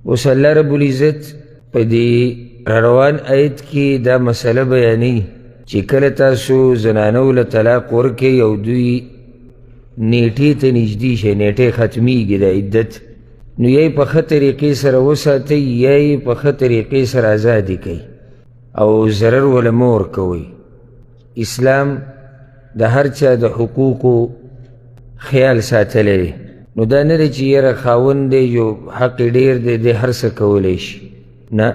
اوس الله رب العزت په دې روان آیت کې دا مسله بیانوي چې کله تاسو زنانو له طلاق ورکئ او دوی نیټې ته نږدې شئ، نیټې ختمیږي د عدت، نو یا یې په ښه طریقې سره وساتئ یا یې په ښه طریقې سره ازادې کوئ او ضرر وله مه ورکوئ. اسلام د هر چا د حقوقو خیال ساتلی دی، نو دا نه دی چې یاره خاوند دی جو حق یې ډېر دی دی هر څه کولی شي، نه،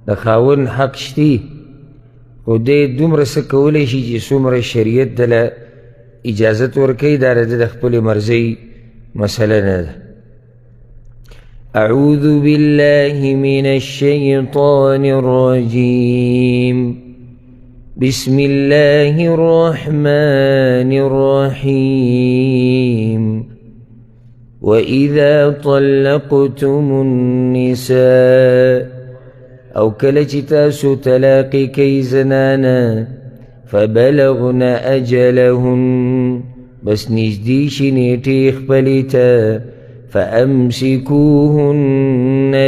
د خاوند حق شتي خو دی دومره څه کولی شي چې څومره شریعت دله اجازت ورکوي، دا د خپلې مرضۍ مسله نه ده. أعوذ بالله من الشيطان الرجيم. بسم الله الرحمن الرحيم. وإذا طلقتم النساء أو کله چې تاسو طلاقې کوئ زنانه فبلغن أجلهن بس نږدې شي نیټې خپلې ته فأمسكوهن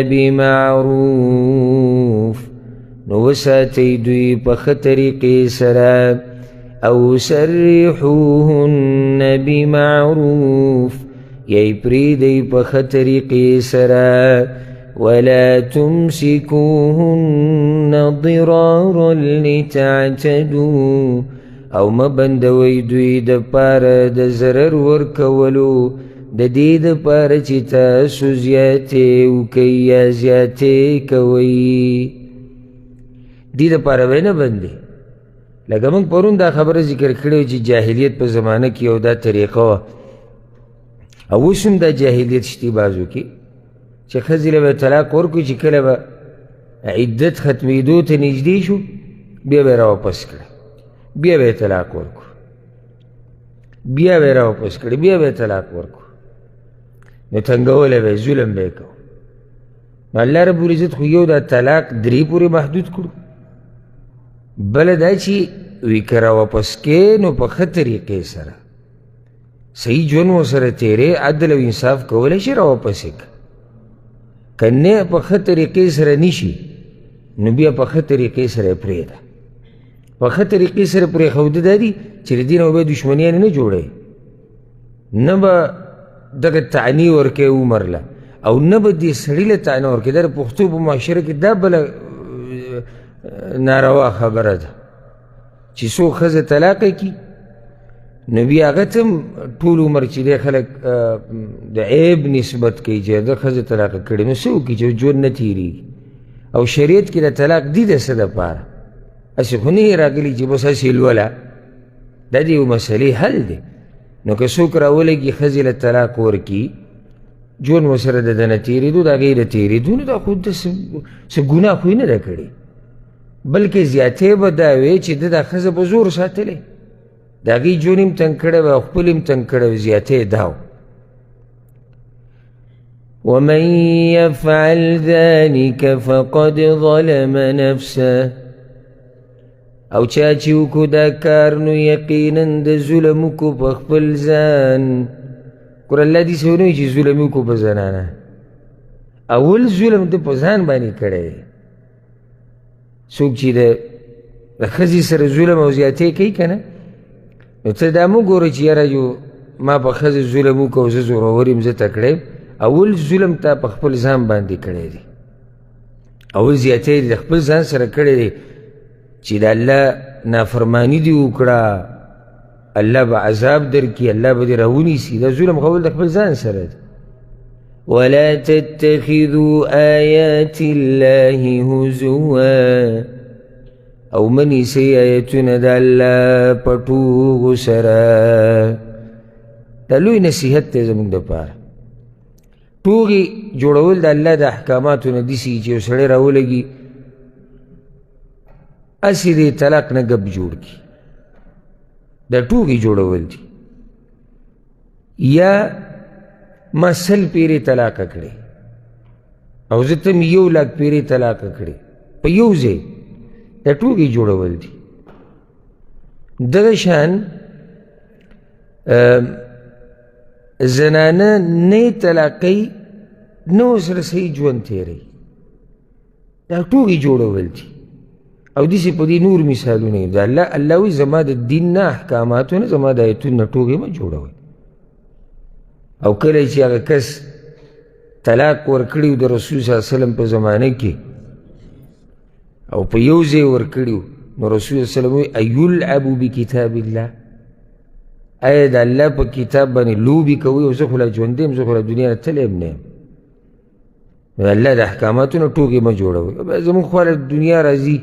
بمعروف نو وساتئ دوی په ښه طریقې سره او سرحوهن بمعروف یا یې پرېږدئ په ښه طریقې سره ولا تمسكوهن ضرارا لتعتدوا او مه بندوئ دوی دپاره د ضرر ورکولو د دې دپاره چې تاسو زیاتې وکئ یا زیاتې کوئ، دې دپاره به یې نه بندئ. لکه موږ پرون دا خبره ذکر کړې وه چې جاهلیت په زمانه کې یو دا طریقه وه او اوس هم دا جاهلیت شتي بعضو کې چې ښځې له به طلاق ورکړو چې کله به عدت ختمېدو ته نږدې شو بیا به یې راواپس کړه، بیا به یې طلاق ورکړو، بیا به یې راواپس کړه، بیا به یې طلاق ورکړو، نو تنګولی به یې ظلم به یې کوو. نو الله رب العزت خو یو دا طلاق 3 پورې محدود کړو، بله دا چې وی که راواپس کې نو په ښه طریقې سره صحیح ژوند ورسره تېرې عدل او انصاف کولی شي راواپس یې که نه په ښه طریقې سره نشي نو بیا په ښه طریقې سره یې پرېږده. په ښه طریقې سره پرېښوده دا دي چې له دې نه به دشمنیانې نه جوړوي، نه به دغه طعنې ورکوي عمر له او نه به دې سړي له طعنه ورکوي. دا د پښتو په معاشره کې دا بله ناروا خبره ده چې څوک ښځه طلاقه کړي نو بیا هغه ته هم ټول عمر چې دی خلک د عیب نسبت کوي چې ده ښځه طلاقه کړې، نو څه وکړي چې ژوند نه تېرېږي. او شریعت کې د طلاق دي د څه دپاره، هسې خو نه یې راغلي چې بس هسې لوله، دا د یو مسلې حل دی. نو که څوک راولګي ښځې له طلاق ورکړي ژوند ورسره د ده نه تېرېدو، د هغې د تېرېدو نو دا خو د څه ګناه خو یې نه ده کړې، بلکې زیاتې به دا وې چې ده دا ښځه په زور ساتلی، د هغې ژوند هم تنګ کړی وی او خپل هم تنګ کړی وی، زیاتې دا و. ومن يفعل ذلك فقد ظلم نفسه او چا چې وکړو دا کار نو یقینا د ظلم وکړو په خپل ځان. ګوره الله داسې ونه وایي چې ظلم یې وکړو په زنانه، اول ظلم ده په ځان باندې کړی دی. څوک چې د ښځې سره ظلم او زیاتې کوي که نه، نو ته دا مه ګوره چې یاره یو ما په ښځې ظلم وکړو زه زورور یم زه تکړه یم، اول ظلم تا په خپل ځان باندې کړی دی، اول زیاتې د خپل ځان سره کړی دی چې د الله نافرمانی دې وکړه الله به عذاب درکړي، الله به دې راونیسي. دا ظلم کول د خپل ځان سره دی. ولا تتخذوا آیات الله هزوا او منیسئ آیتونه د الله په ټوغو سره. دا لوی نصیحت دی زموږ دپاره. ټوغې جوړول د الله د احکاماتو نه داسې چې یو سړی راولګي هسې د طلاق نه ګپ جوړ کړي، دا ټوغې جوړول دي. یا ما 100 پیرې طلاقه کړې او زه ته مې 1,00,000 پیرې طلاقه کړې په یو ځای، دا ټوغې جوړول دي. دغه شان زنانه نه طلاقوي نه ورسره صحیح ژوند تېروي. دا ټوکې جوړول دي او داسې په دې نور مثالونه دي. الله وایي زما د دین نه احکاماتو نه زما د ایتونو نه ټوکې مه جوړوئ. او کله چې هغه کس طلاق ورکړي د رسول صلی الله علیه وسلم په زمانه کې او په یو ځای ورکړي نو رسول صلی الله علیه وسلم وایي ایلعب بکتاب الله، آیا د الله په کتاب باندې لوبې کوئ؟ او زه خو لا ژوندی یم، زه خو لا دنیا نه تللی یم نه یم. نو الله د احکاماتو نه ټوکې مه جوړوئ. زموږ خوا له دنیا راځي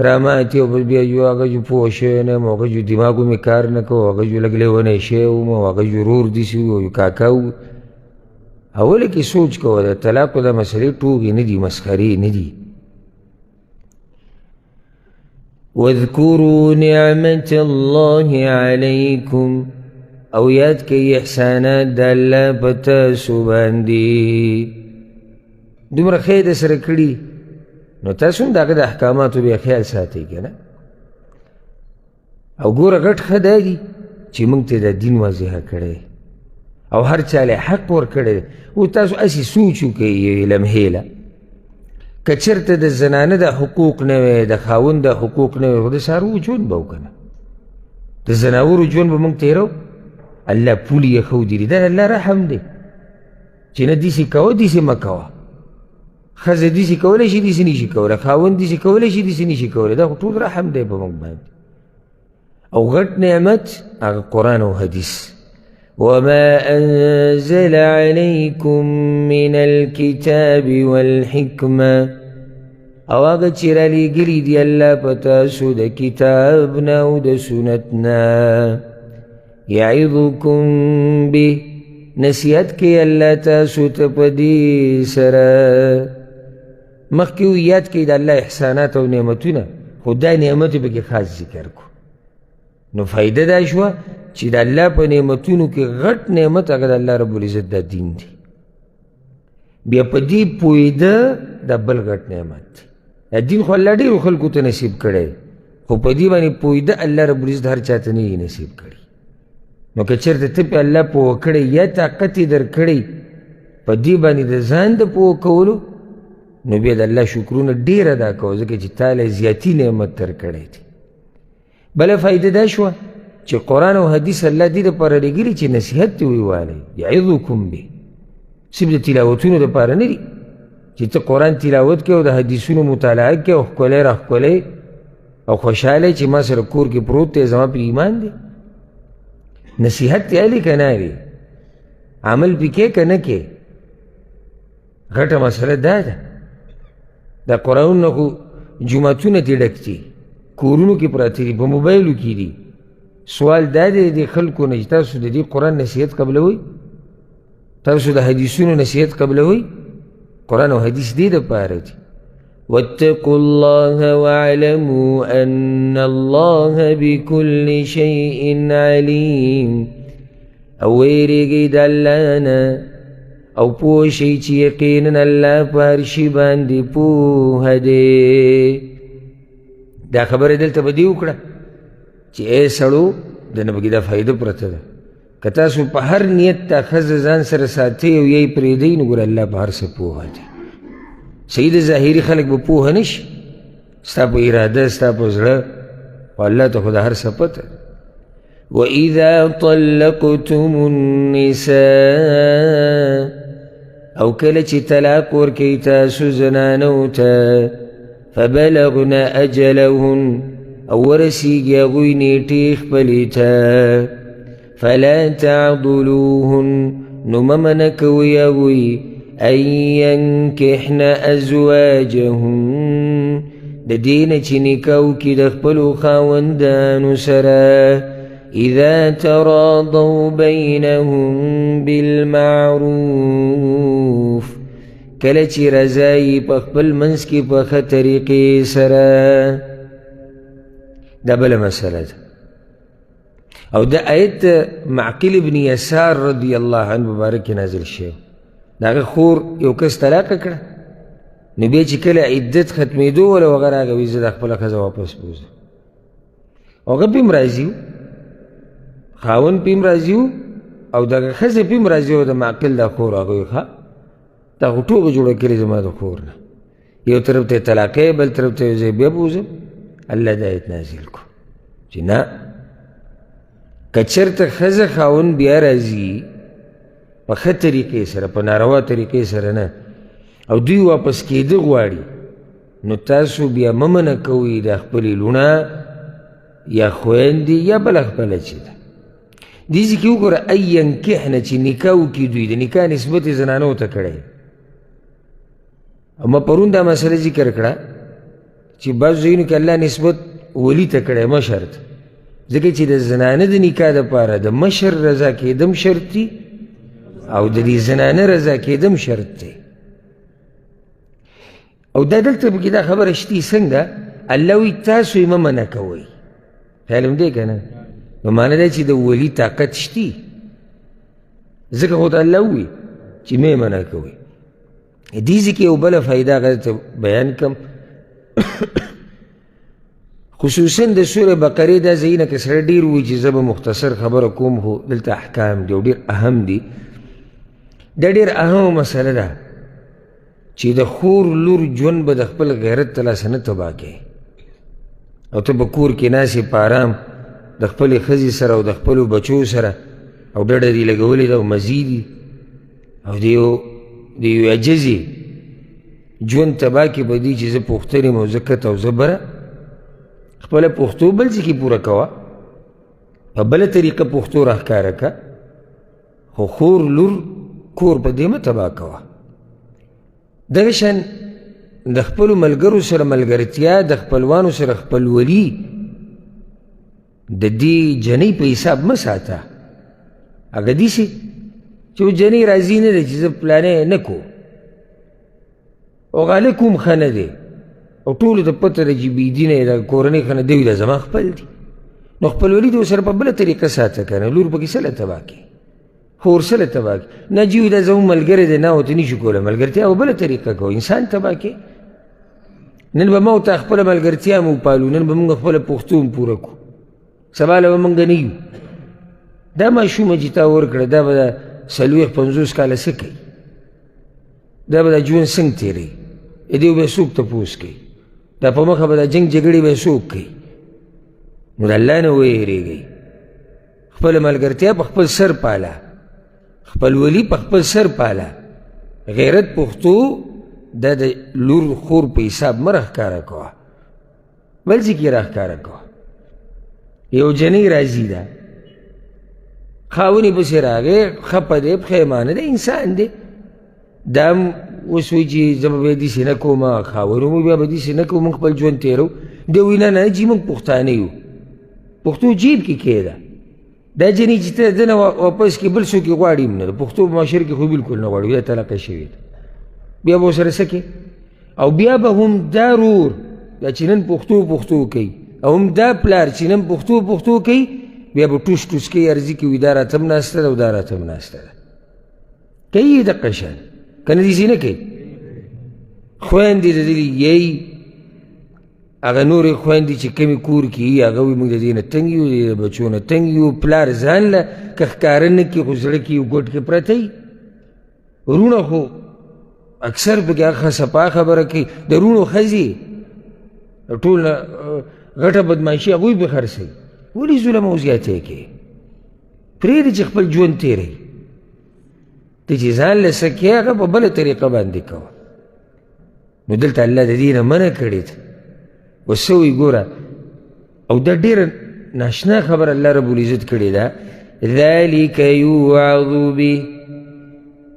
راماتې او بس بیا جو هغه جو پوه شوی نه یم، هغه جو دماغو مې کار نه کو، هغه جو لږ لیونی شوی وم، هغه جو رور داسې و او کاکا و. اوله کې سوچ کوه د طلاقو دا مسلې ټوکې نه دي، مسخرې نه دي. واذکروا نعمة الله علیکم، او یاد کئ احسانات د الله په تاسو باندې. دومره ښه یې درسره کړي نو تاسو هم د هغه د احکاماتو بیا خیال ساتئ که نه. او ګوره غټ ښه دا دي چې موږ ته د دین واضحه کړی او هر چا له حق ورکړی دی. او تاسو هسې سوچ وکئ یوې لمحې له که چېرته د زنانه د حقوق نه وی، د خاوند د حقوق نه وی، خو د څاروو ژوند به و که نه، د زناورو ژوند به موږ تېرو. الله پولې یې ښودي دي، دا د الله رحم دی چې نه داسې کوه داسې مه کوه. ښځه داسې کولی شي داسې نشي کولی، خاوند داسې کولی شي داسې نشي کولی. دا خو ټول رحم دی په موږ باندې. او غټ نعمت هغه قرآن او حدیث. وما أنزل عليكم من الكتاب والحكمة، او هغه چې رالیږلي دي الله په تاسو د کتاب نه او د سنت نه. یعظکم به، نصیحت کوي الله تاسو ته په دې سره. مخکې یاد کوي د الله احسانات او نعمتونه، خو دا نعمت یې پکې خاص ذکر کړو. نو فایده دا شوه چې د الله په نعمتونو کې غټ نعمت هغه د الله رب العزت دا دین دی. بیا په دې پوهېده دا بل غټ نعمت دی. دا دین خو الله ډېرو خلکو ته نصیب کړی، خو په دې باندې پوهېده الله رب العزت هر چا ته نه یې نصیب کړي. نو که چېرته ته پې الله پوه کړی یا طاقت یې درکړی په دې باندې د ځان د پوه کولو، نو بیا د الله شکرونه ډېر ادا کوه، ځکه چې تا له زیاتي نعمت درکړی دی. بله فایده دا شوه چې قرآن او حدیث الله دې دپاره لېږلي چې نصیحت ته ووایئ. یعظکم به، صرف د تلاوتونو دپاره نه دي چې ته قرآن تلاوت کوې او د حدیثونو مطالعه کوې او ښکلی راښکلی او خوشحاله چې ما سره کور کې پروت دی، زما پې ایمان دی. نصیحت ته هلې که نه هلې، عمل پې کې که نه کې. غټه مسله دا ده، دا قرآنونه خو جوماتونه ترې ډک دي، کورونو کې پراته دي، په موبایلو کې دي. سوال دا دی د خلکو نه چې تاسو د دې قرآن نصیحت قبلوئ؟ تاسو د حدیثونو نصیحت قبلوئ؟ قرآن او حدیث دې دپاره دي. واتقوا الله واعلموا ان الله بكل شيء عليم، او ویریږئ د الله نه او پوه شئ چې یقینا الله په هر شي باندې پوهه دی. دا خبره دلته به دې وکړه چې ای سړو د نه پکې دا فایده پرته ده. که تاسو په هر نیت تا ښځه ځان سره ساتئ او یا یې پرېږدئ، نو ګوره الله په هر څه پوهه دی. صحیح د ظاهري خلک به پوهه نه شي، ستا په اراده ستا په زړه، خو الله ته خو د هر څه پته. وإذا طلقتم النساء، او کله چې طلاق ورکئ تاسو زنانو ته، فبلغن أجلهن، او ورسیږي هغوی نیټې خپلې ته، فلا تعضلوهن، نو مه منع کوئ هغوی، ان ینکحن ازواجهن، د دې نه چې نکاح وکړي د خپلو خاوندانو سره، اذا تراضوا بینهم بالمعروف، کله چې رضا یې په خپل منځ کې په ښه طریقې سره. دا بله مسله ده. او دا آیت معقل ابن یسار رضی الله عنه مبارک نازل شوی. د هغه خور یو کس طلاقه کړه، نو بیا چې کله عدت ختمېدو وله هغه راغی وایي زه دا خپله ښځه واپس بوځم. هغه پې هم راضي و، خاوند پې هم راضي و، او دغه ښځه پې هم راضي و، د معقل دا خور هغه وایي ښه تا خو ټوغه جوړه کړې زما د خور نه، یو طرف ته طلاقې بل طرف ته زه بیا بوځم. الله د آیت نازل کو چې نه، که چېرته ښځه خاوند بیا راځي په ښه طریقې سره، په ناروا طریقې سره نه، او دوی واپس کېده غواړي، نو تاسو بیا مه منع کوئ د خپلې لوڼه یا خویندې یا بله خپله چې ده. دې ځای کې وګوره ان ینکحنه چې نکاح وکړي دوی، د نکاح نسبت یې زنانو ته کړی. او ما پرون دا مسله ذکر کړه چې بعضو ځایونو کې الله نسبت ولي ته کړی، مشر ته، ځکه چې د زنانه د نکاح دپاره د مشر رضا کېدم شرط دي او د دې زنانه رضا کېدم شرط دی. او دا دلته پکې دا خبره شتي څنګه؟ الله وایي تاسو یې مه منع کوئ. خیال هم دی که نه؟ نو معنی دا چې د ولي طاقت شتي، ځکه خو ته الله وایي چې مه یې منع کوئ. دې ځای کې یو بله فایده هغه ته بیان کړم. خصوصا د سورې بقرې دا ځایونه که سره ډېر وي چې زه به مختصر خبره کوم، خو دلته احکام دي او ډېر اهم دي. دا ډېر اهمه مسله ده چې د خور لور ژوند به د خپل غیرت ته لاسه نه تباه کوي، او ته به کور کې ناستې په ارام د خپلې ښځې سره او د خپلو بچو سره، او ډډه دې لګولې ده او مزې دي، او د یو عجزې ژوند تباه کې به دي چې زه پوښتنې یم او زه کته او زه بره. خپله پښتو بل ځای کې پوره کوه، په بله طریقه پښتو راښکاره که، خو خور لور کور په دې مه تباه کوه. دغه شان د خپلو ملګرو سره ملګرتیا، د خپلوانو سره خپلولي، د دې جنۍ په حساب مه ساته. هغه داسې چې جنۍ راضي نه دی چې زه پلانې نه کو، او غاله کوم ښه نه دی، او ټولو ته پته ده چې بېدینه یې د کورنۍ ښه نه دی، دا زما خپل دي. نو خپلولي د ورسره په بله طریقه ساته که نه، لور پکې څه له تباه کړي، خور څه له تباه کړي. نه جي دا زموږ ملګری دی، نه ورته نشو کولی ملګرتیا، او بله طریقه کوو، انسان تباه کړي. نن به ما ورته خپله ملګرتیا هم وپالو، نن به موږ خپله پښتو هم پوره کړو، سبا له به موږ نه یو. دا ماشومه چې تا ورکړه دا به د 40-50 کاله څه کوي؟ دا به دا ژوند څنګه تېروي؟ د دې به څوک تپوس کوي؟ دا په مخه به دا جنګ جګړې به څوک کوي؟ نو د الله نه ویرېږئ. خپله ملګرتیا په خپل سر پاله، خپل ولي په خپل سر پاله. غیرت پښتو دا د لور خور په حساب مه راښکاره کوه، بل ځای کې راښکاره کوه. یو جنۍ راځي ده، خاونې پسې راغی، ښه په دی پښیمانه دی، انسان دی. دا هم اوس وایي چې زه به بیا داسې نه کوم، خاونو مو بیا به داسې نه کوو، موږ خپل ژوند تېرو. دی وایي نه نه جي موږ پښتانه یو، پښتو جیب کې کېده. دا جنۍ چې ته دنه واپس کې بل څوک یې غواړي هم نه، د پښتو په معاشره کې خو بلکل نه غواړي، بیا طلاقه شوې ده. بیا به ورسره څه کوې؟ او بیا به هم دا رور دا چې نن پښتو کوي، او هم دا پلار چې نن پښتو کوي، بیا به ټوس ټوس کوي، عرضي کوي دا راته هم ناسته ده او دا راته هم ناسته ده. کوي یې دقه شان که نه داسې نه کوي؟ خویندې د دې یی هغه نورې خویندې چې کمې کور کې وي، هغه وایي موږ د دې نه تنګ یو، د بچو نه تنګ یو. پلار ځان له که ښکاره نه کړي، خو زړه کې یو ګوټ کې پرته وي. وروڼه خو اکثر پکې هغه صفا خبره کوي، د وروڼو ښځې ټول غټه بدماشي هغوی پې خرڅوي. ولې ظلم او زیاتی کوي؟ پرېږدې چې خپل ژوند تېروي. ته چې ځان له څه کوې هغه په بله طریقه باندې کوه. نو دلته الله د دې نه منع کړې ده. اوس څه وایي ګوره، او دا ډېره ناشنا خبره الله رب العزت کړې ده. ذلک یوعظ به،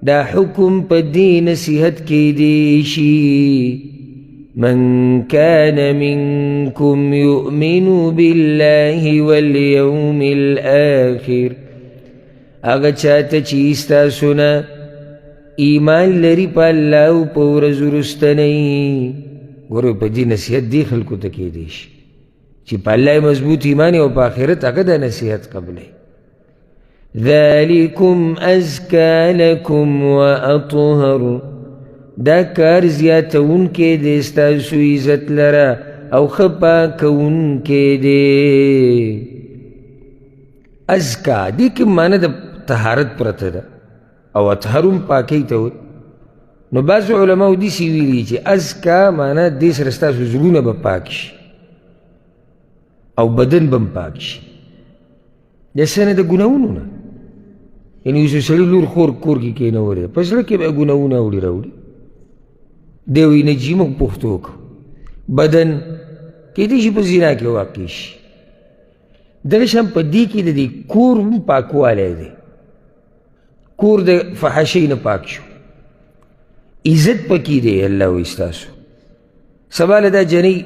دا حکم په دې نصیحت کیدی شي. من كان منكم يؤمن بالله واليوم الآخر، هغه چاته چې ستاسو نه ایمان لري په الله او په ورځ وروستنۍ. ګورئ په دې نصیحت دې خلکو ته کیدی شي چې په الله مضبوط ایمان او په آخرت هغه د نصیحت قبلوي. ذلكم أزكى لكم وأطهر، دا کار زیاتونکی دی ستاسو عزت لره او ښه پاکونکی دی. ازکا دې کې معنی د طهارت پرته ده، او اطهر هم پاکۍ ته وایي. نو بعض علماء داسې ویلي چې ازکا معنا دې سره ستاسو زړونه به پاک شي او بدن به هم پاک شي د څه نه د ګناهونو نه یعنې یو سړي لور خور کور کې کېنولې ده په زړه کې به ګناهونه اوړي راوړي دی وایي نجي موږ پښتو وکړو بدن کېدای شي په زنا کې واقع شي دغه شان په دې کې د دې کور هم پاکوالی دی کور د فحاشۍ نه پاک شو عزت پکې دی الله وایي ستاسو سبا له دا جنۍ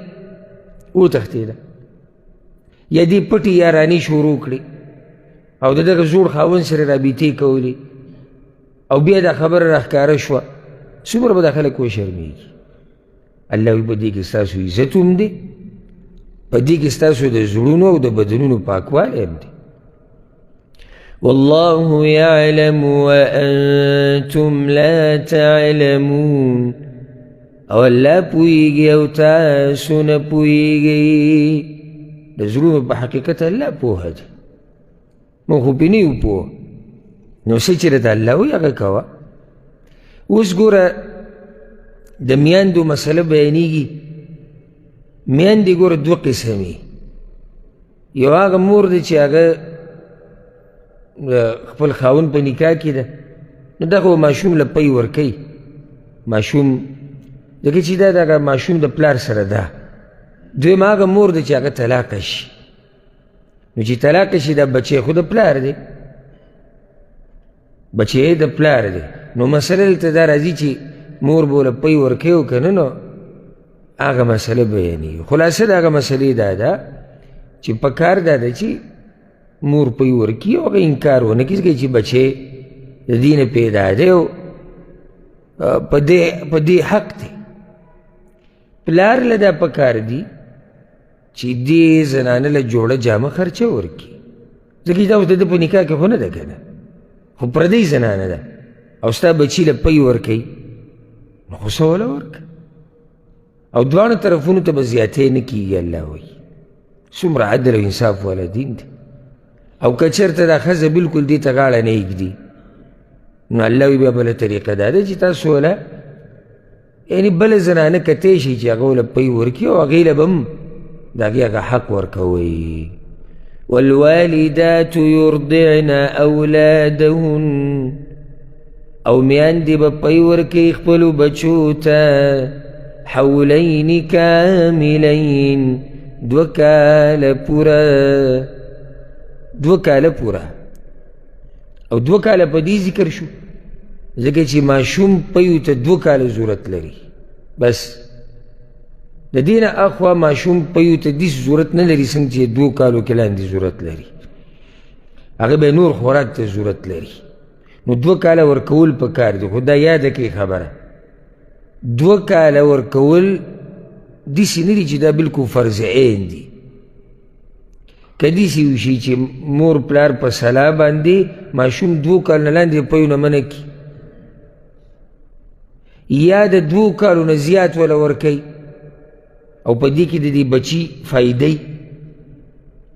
وتښتېده یا دې پټې یارانې شروع کړې او د دغه زوړ خاوند سره رابطې کولې او بیا دا خبره راښکاره شوه څومره به دا خلک وشرمېږي الله وایي په دې کې ستاسو عزت هم دی په دې کې ستاسو د زړونو او د بدنونو پاکوالی هم دی والله يعلم وأنتم لا تعلمون او الله پوهیږي او تاسو نه پوهیږئ د زړونو په حقیقت الله پوهه دی موږ خو پې نه یو پوه نو څه چې راته الله وایي هغه کوه اوس ګوره د میندو مسله بیانېږي میندې ګوره دوه قسمې یو هغه مور دی چې هغه خپل خاوند په نکاح کې ده نو دا خو ماشوم له پی ورکوي ماشوم ځکه چې دا دغه ماشوم د پلار سره ده دویم هغه مور ده چې هغه طلاقه شي نو چې طلاقه شي دا بچی خو د پلار دی بچی د پلار دی نو مسله دلته دا راځي چې مور به له پی ورکوي او که نه نو هغه مسله بیانېږي خلاصه د هغه مسلې دا ده چې په کار دا ده چې مور پی ورکي او هغه انکار ونه کړي چې بچی د دې نه پیدا دی او په دې حق دی پلار له دا په کار دي چې دې زنانه له جوړه جامه خرچه ورکړي ځکه دا اوس د ده په نکاح کې خو نه ده که نه خو پردۍ زنانه ده او ستا بچي له پی ورکوي نو خو څه وله ورکړه او دواړو طرفونو ته به زیاتې نه کېږي الله وایي څومره عدل او انصاف والا دین دی او که چېرته دا ښځه بلکل دې ته غاړه نه ایږدي نو الله وایي بیا بله طریقه دا ده چې تاسو وله یعنې بله زنانه کتی شي چې هغه وله پی ورکړي او هغې له به هم د هغې هغه حق ورکوئ والوالدات يرضعن أولادهن او میاندې به پی ورکوي خپلو بچو ته حولین کاملین دو کاله پوره او دو کاله په دې ذکر شو ځکه چې ماشوم پیو ته 2 کاله ضرورت لري بس د دې نه اخوا ماشوم پیو ته داسې ضرورت نه لري څنګه چې 2 کالو کې لاندې ضرورت لري هغه به نور خوراک ته ضرورت لري نو 2 کاله ورکول پکار دي خو دا یاده کړئ خبره 2 کاله ورکول داسې نه دي چې دا بلکل فرض عین دي که داسې وشي چې مور پلار په سلا باندې ماشوم 2 کال نه لاندې پیو نه منع کړي یا د 2 کالو نه زیات وله ورکوي او په دې کې د دې بچي فایدې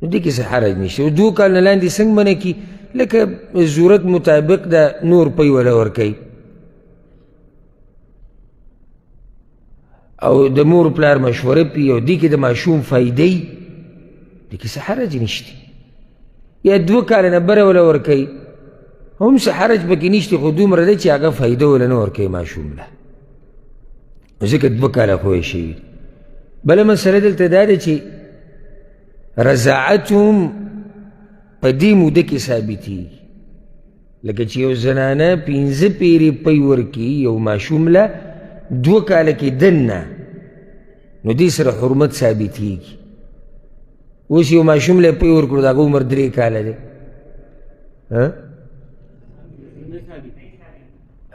نو دې کې څه حرج نشته 2 کال نه لاندې څنګه منع کړي لکه ضرورت مطابق د نور پی وله ورکوي او د مور پلار مشوره پي او دې کې د ماشوم فایدې دې کې څه حرج نشته یا 2 کاله نه بره وله ورکوي هم څه حرج پکې نشته خو دومره دی چې هغه فایده وله نه ورکوي ماشوم له ځکه 2 کاله خو یې شوي بله مسله دلته دا ده چې رضاعت هم په دې موده کې ثابتېږي لکه چې یو زنانه 15 پیرې پی ورکړي یو ماشوم له 2 کاله کې دننه نو دې سره حرمت ثابتېږي اوس یو ماشوم له پی ورکړو د هغه عمر 3 کاله دی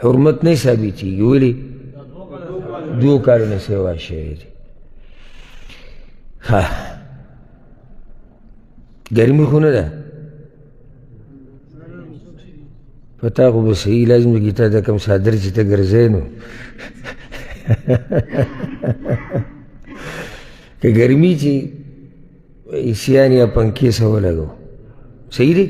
حرمت نه ثابتېږي ولې 2 کالو نه سوا شوی دی ګرمي خو نه ده په تا خو به صحیح لازم دی تا دا کم څادر چې ته ګرځی نو که ګرمي چې ایسیان یا پنکې څه ولګو صحیح دی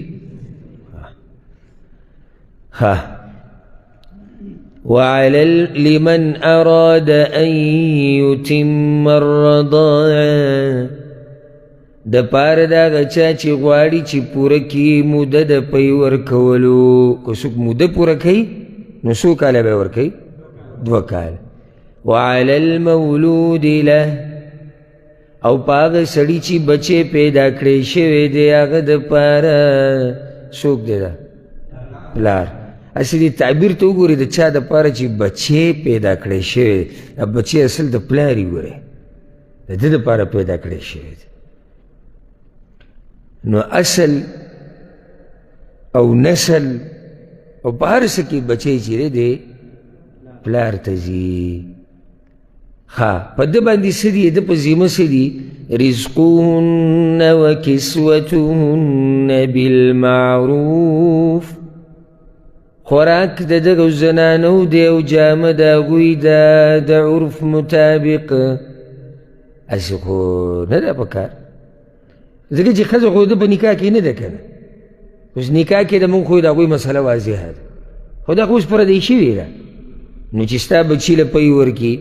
وعلى لمن أراد أن يتم الرضاعة د پاره دا غچا چې غواړي چې پوره کړي موده د پی ورکولو. که څوک موده پوره کوي نو څو کاله به ورکوي؟ 2 کاله. وعلى المولود له او پاغه سړي چې بچې پیدا کړی شوی دی هغه د پاره څوک دی؟ دا پلار. اصل دې تعبیر ته وګورئ د چا د پاره چې بچې پیدا کړی شوی دی. بچې اصل د پلار یې ګورئ د ده دپاره پیدا کړی شوی دی. نو اصل او نسل او په هر څه کې بچی چې دی پلار ته ځي. ښه په ده باندې څه دي؟ د په ذمه څه دي؟ رزقهن وکسوتهن بالمعروف خوراک د دغو زنانو دی او جامه د هغوی ده د عرف مطابق. هسې خو نه ده په کار ځکه چې ښځه خو د په نکاح کې نه ده که نه. اوس نکاح کې د مونږ خو د هغوی مسله واضحه ده خو دا خو اوس پردی شوې ده. نو چې ستا بچي له پی ورکي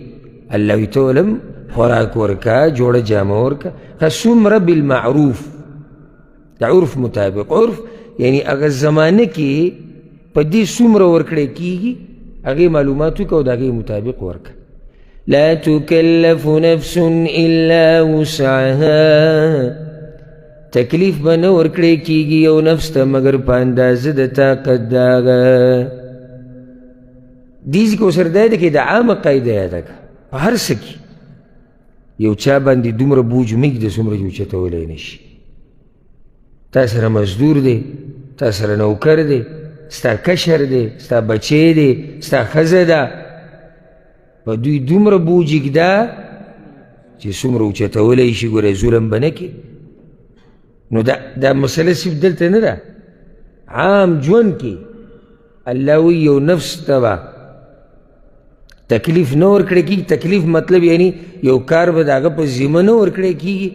الله وي ته ولم خوراک ورکه جوړه جامه ورکه. ښه څومره بالمعروف د عرف مطابق. عرف یعنی هغه زمانه کې په دې څومره ورکړی کېږي هغې معلومات وکړه او د هغې مطابق ورکه. لا تکلف نفس الا وسعها تکلیف به نه ورکړی کېږي یو نفس ته مګر په اندازه د طاقت د هغه. دې ځکه ورسره دا ده کې د عامه قاعده یاده کړه په هر څه کې یو چا باندې دومره بوج مږده څومره چې اوچتولی نه شي. تا سره مزدور دی، تا سره نوکر دی، ستا کشر دی، ستا بچی دی، ستا ښځه ده، په دوی دومره بوج ږده چې څومره اوچتولی شي. ګوره ظلم به نه کړي. نو دا مسله صرف دلته نه ده، عام ژوند کې الله وی یو نفس ته به تکلیف نه ورکړی کېږي. تکلیف مطلب یعنی یو کار به د هغه په ذمه نه ورکړی کېږي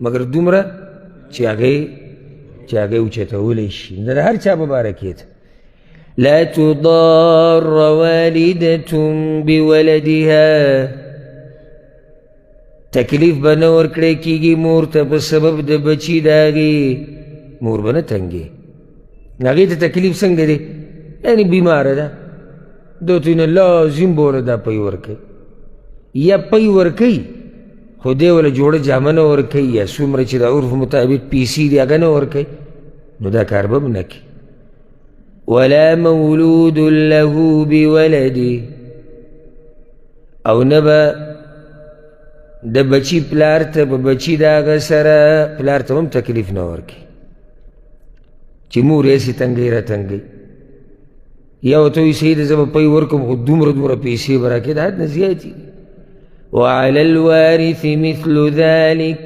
مګر دومره چې هغه اوچتولی شي. د هر چا په باره کې ده. لا تضار والدة بولدها تکلیف به نه ورکړی کېږي مور ته په سبب د بچي د هغې. مور به نه تنګې هغې ته تکلیف څنګه دی؟ یعنی بیماره ده دو ته نه لازم به وله دا پی ورکوي یا پی ورکوي خو دی وله جوړه جامه نه ورکوي یا څومره چې د عرف مطابق پیسې دي هغه نه ورکوي. نو دا کار به نه کوي. ولا مولود له بولده او نه به د بچی پلار ته په بچی د هغه سره پلار ته هم تکلیف نه ورکوي چې مور یې هسې تنګوي را تنګوي یا ورته وایي صحیح ده زه به پی ورکوم خو دومره پیسې به راکوي د حد نه زیاتې. وعلى الوارث مثل ذلك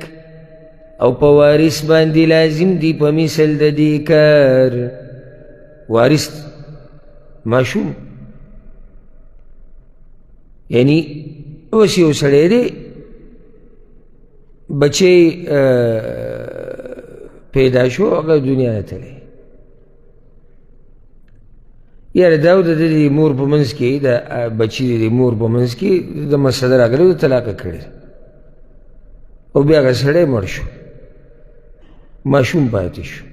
او په وارث باندې لازم دی په مثل د دې کار. وارث ماشوم یعنی اوس یو سړی دی بچی پیدا شو هغه دنیا نه تللی یاره دا و د دې مور په منځ کې د بچي د مور په منځ کې د مسله راغلی د طلاقه کړې او بیا هغه سړی مړ شو ماشوم پاتې شو.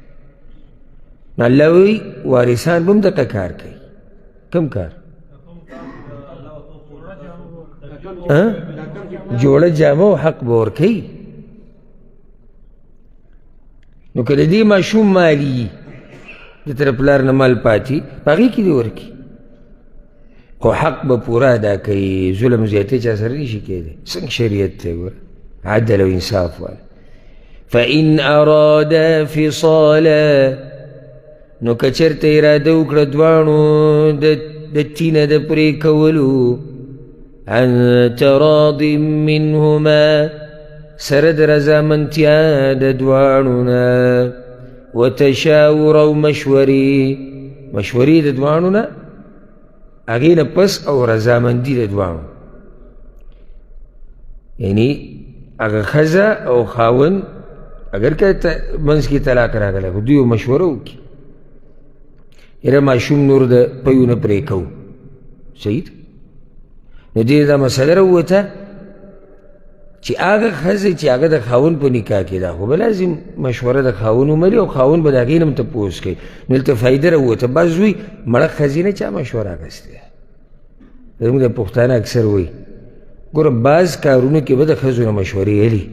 نو الله وایي وارثان به هم دغه کار کوي. کوم کار؟ جوړه جامه او حق به ورکوي. نو که د دې ماشوم مالي د طرف پلار نه مال پاتې په هغې کې دې ورکړي خو حق به پوره ادا کوي. ظلم زیاتی چا سره نشي کېدی. څنګه شریعت دی ګوره عدل او انصاف والا. فإن أرادا فصالا نو که چېرته اراده وکړه دواړو د تینه د پرې کولو عن تراض منهما سره د رضامندتیا د دواړو نه وتشاور او مشورې د دواړو نه هغې نه پس او رضامندي د دواړو یعنی هغه ښځه او خاوند اگر که منځ کې طلاق راغلی خو دوی مشوره وکړي یاره ماشوم نور د پیو نه پرې کوو صحیح نو دې دا مسله راووته چې هغه ښځه چې هغه د خاوند په نکاح کې ده خو به لازم مشوره د خاوند ومني او خاوند به د هغې نه هم تپوس کوي نو دلته فایده راووته بعض وایي مړه ښځې نه چا مشوره اخیستې ده زموږ د پښتانه اکثر وایي ګوره بعض کارونو کې به د ښځو نه مشورې هلي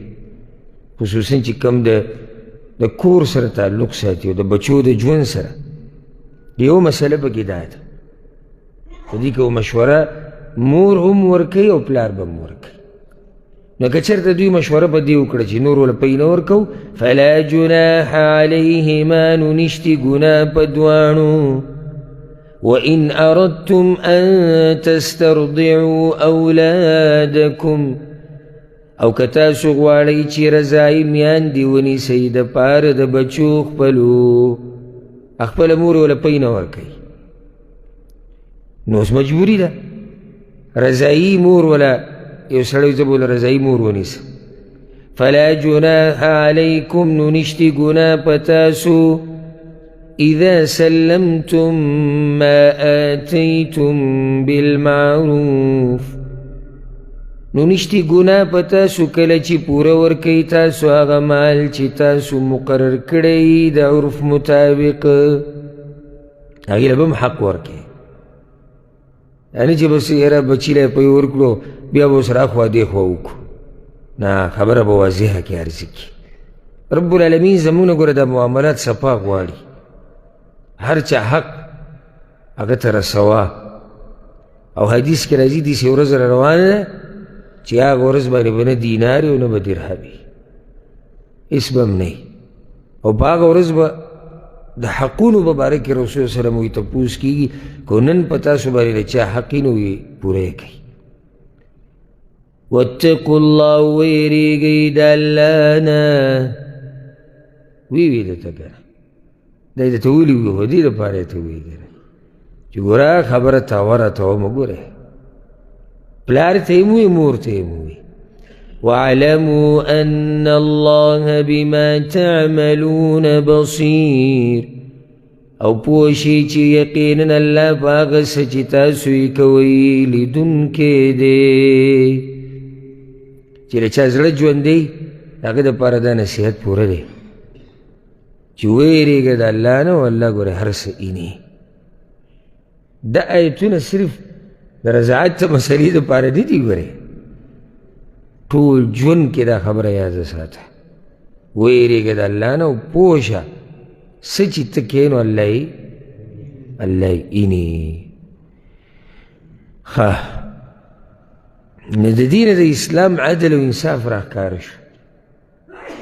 خصوصا چې کوم د کور سره تعلق ساتي او د بچو د ژوند سره یو مسله پکې دا ده په دې کې مشوره مور هم ورکوي او پلار به هم ورکوي نو که چېرته دوی مشوره په دې وکړه چې نور وله پی نه ورکوو فلا جناح علیهما نو نشتي ګناه په دواړو وإن أردتم أن تسترضعوا أولادكم او که تاسو غواړئ چې رضایي میاندې ونیسئ د پاره د بچو خپلو خپله مور وله پی نه ورکوي نو اوس مجبوري ده رضایي مور وله یو سړی زه به وله رضایي مور ونیسم فلا جناح علیکم نو نشتي ګناه په تاسو اذا سلمتم ما آتیتم بالمعروف نو نشتي ګناه په تاسو کله چې پوره ورکوئ تاسو هغه مال چې تاسو مقرر کړی د عرف مطابق هغې له به هم حق ورکوئ یعنې چې بس یاره بچي له پی ورکړو بیا به ورسره اخوا دېخوا وکړو نه خبره به واضحه کې عرضه کړي رب العالمین زموږ نه ګوره دا معاملات صفا غواړي هر چا حق هغه ته رسوه او حدیث کې راځي داسې ورځ را روانه ده چې هغه ورځ باندې به نه دینار او نه به درهم وي هېڅ به هم نه او په هغه ورځ به د حقونو په باره کې رسول صلی وسلم وایي تپوس کېږي که نن په تاسو باندې د چا حق نه وي پوره یې کوي واتقوا الله ویریږئ د الله نه وی درته که نه دا یې درته ویلي وي خو دې دپاره یې ته وایي که نه چې ګوره خبره تاوه راتومه ګوره پلار ته یې موي مور ته یې موي واعلموا ان الله بما تعملون بصير او پوه شئ چې یقینا الله په هغه څه چې تاسو یې کوئ لیدونکی دی چې د چا زړه ژوندی د هغه دپاره دا نصیحت پوره دی چې ویرېږه د الله نه او الله ګوره هر څه اینې دا آیتونه صرف د رضاعت څه مسلې دپاره نه دي ګورې ټول ژوند کې دا خبره یاده ساته ویرېږه د الله نه او پوه شه څه چې ته کوې نو الله یې اینې ښه نو د دې نه د اسلام عدل او انصاف راښکاره شو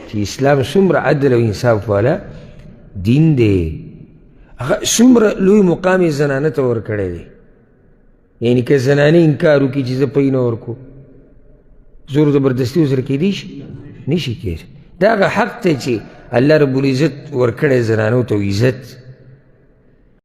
چې اسلام څومره عدل او انصاف والا دین دی هغه څومره لوی مقام یې زنانه ته ورکړی دی یعنې که زنانې انکار وکړي چې زه پی نه ورکو زور زبردستي ورسره کېدی شي نشي کېدی دا هغه حق دی چې الله رب العزت ورکړی زنانو ته عزت